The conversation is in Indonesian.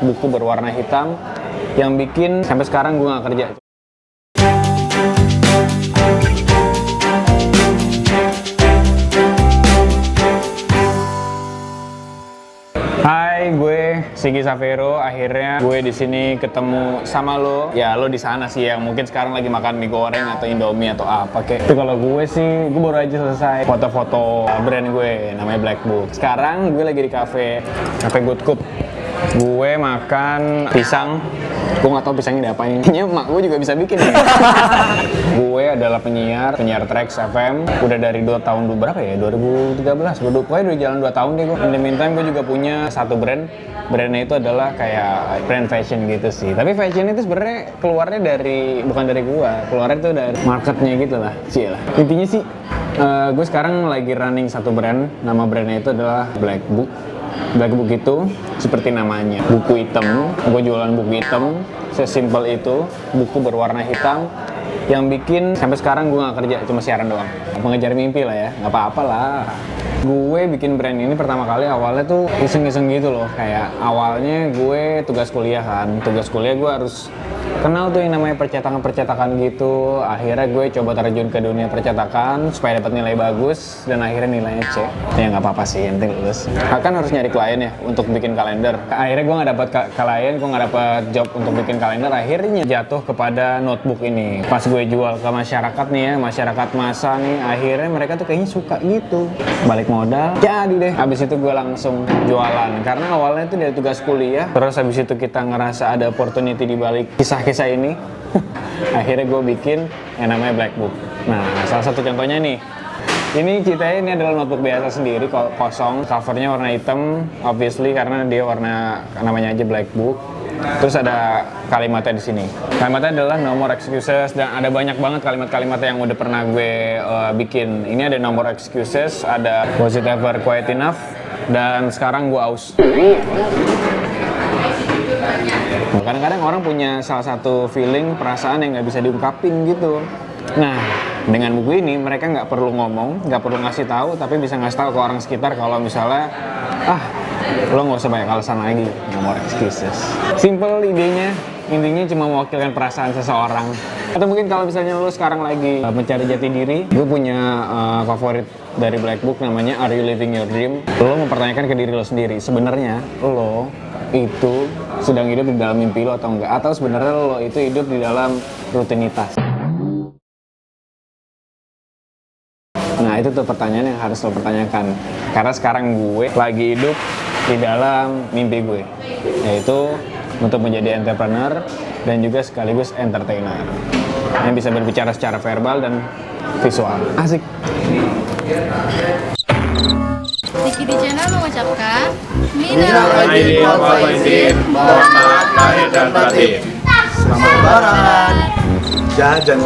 buku berwarna hitam yang bikin sampai sekarang gue nggak kerja. Hai, gue Sigi Savero. Akhirnya gue di sini ketemu sama lo. Ya lo di sana sih yang mungkin sekarang lagi makan mie goreng atau Indomie atau apa kek. Tapi kalau gue sih, gue baru aja selesai foto-foto brand gue namanya Black Book. Sekarang gue lagi di cafe Good Cup. Gue makan pisang. Gue nggak tahu pisangnya diapain. Kayaknya emak gue juga bisa bikin ya. Gue adalah penyiar Trax FM. Udah dari 2 tahun dulu, berapa ya? 2013. Pokoknya udah jalan 2 tahun deh gue. In the meantime gue juga punya satu brand. Brandnya itu adalah kayak brand fashion gitu sih. Tapi fashion itu sebenarnya keluarnya bukan dari gue. Keluarnya itu dari marketnya gitu lah. Cilah. Intinya sih, gue sekarang lagi running satu brand. Nama brandnya itu adalah Black Book. Black Book itu seperti namanya, buku hitam. Gue jualan buku hitam, sesimpel itu, buku berwarna hitam yang bikin sampai sekarang gue nggak kerja, cuma siaran doang. Mengejar mimpi lah ya, nggak apa-apa lah. Gue bikin brand ini pertama kali awalnya tuh iseng-iseng gitu loh. Kayak awalnya gue tugas kuliah kan, tugas kuliah gue harus kenal tuh yang namanya percetakan gitu. Akhirnya gue coba terjun ke dunia percetakan supaya dapat nilai bagus dan akhirnya nilainya C. Ya nggak apa-apa sih, yang penting lulus. Kan harus nyari klien ya untuk bikin kalender. Akhirnya gue nggak dapat klien, gue nggak dapat job untuk bikin kalender. Akhirnya jatuh kepada notebook ini. Pas gue jual ke masyarakat nih ya, masyarakat massa nih, akhirnya mereka tuh kayaknya suka gitu. Balik modal, jadi deh. Habis itu gue langsung jualan karena awalnya itu dari tugas kuliah. Terus habis itu kita ngerasa ada opportunity di balik kisah ini. Akhirnya gue bikin yang namanya Black Book. Nah, salah satu contohnya nih. Ini ceritanya ini adalah notebook biasa sendiri, kosong. Covernya warna hitam, obviously karena dia warna namanya aja Black Book. Terus ada kalimatnya di sini. Kalimatnya adalah no more excuses dan ada banyak banget kalimat-kalimat yang udah pernah gue bikin. Ini ada no more excuses, ada was it ever quiet enough, dan sekarang gue aus. Kadang-kadang orang punya salah satu feeling, perasaan yang nggak bisa diungkapin gitu. Nah, dengan buku ini mereka nggak perlu ngomong, nggak perlu ngasih tahu, tapi bisa ngasih tahu ke orang sekitar kalau misalnya, lo nggak usah banyak alasan lagi, no more excuses. Simple idenya, intinya cuma mewakilkan perasaan seseorang. Atau mungkin kalau misalnya lo sekarang lagi mencari jati diri, gue punya favorit dari Black Book namanya Are You Living Your Dream? Lo mempertanyakan ke diri lo sendiri, sebenarnya lo itu sedang hidup di dalam mimpi lo atau enggak? Atau sebenarnya lo itu hidup di dalam rutinitas? Nah, itu tuh pertanyaan yang harus lo pertanyakan. Karena sekarang gue lagi hidup di dalam mimpi gue, yaitu untuk menjadi entrepreneur dan juga sekaligus entertainer yang bisa berbicara secara verbal dan visual. Asik. Sigi di channel mengucapkan Minal aidin wal faizin, mohon maaf lahir dan batin. Selamat Lebaran. Jajan.